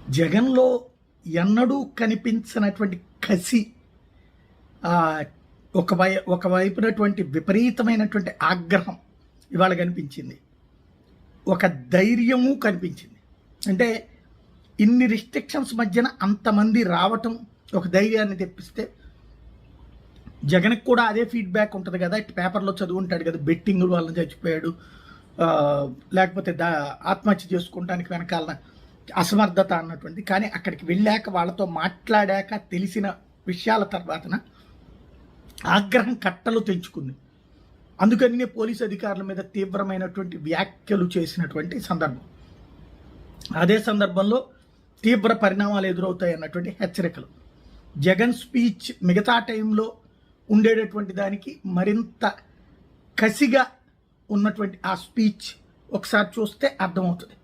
జగన్లో ఎన్నడూ కనిపించినటువంటి కసి, ఒకవైపునటువంటి విపరీతమైనటువంటి ఆగ్రహం ఇవాళ కనిపించింది. ఒక ధైర్యము కనిపించింది. అంటే ఇన్ని రిస్ట్రిక్షన్స్ మధ్యన అంతమంది రావటం ఒక ధైర్యాన్ని తెప్పిస్తే, జగన్కి కూడా అదే ఫీడ్బ్యాక్ ఉంటుంది కదా. ఇటు పేపర్లో చదువుంటాడు కదా, బెట్టింగ్ వాళ్ళని చచ్చిపోయాడు, లేకపోతే ఆత్మహత్య చేసుకుంటానికి వెనకాల అసమర్థత అన్నటువంటి. కానీ అక్కడికి వెళ్ళాక వాళ్ళతో మాట్లాడాక తెలిసిన విషయాల తర్వాతన ఆగ్రహం కట్టలు తెంచుకుంది. అందుకని పోలీసు అధికారుల మీద తీవ్రమైనటువంటి వ్యాఖ్యలు చేసినటువంటి సందర్భం. అదే సందర్భంలో తీవ్ర పరిణామాలు ఎదురవుతాయి అన్నటువంటి హెచ్చరికలు. జగన్ స్పీచ్ మిగతా టైంలో ఉండేటటువంటి దానికి మరింత కసిగా ఉన్నటువంటి ఆ స్పీచ్ ఒకసారి చూస్తే అర్థమవుతుంది.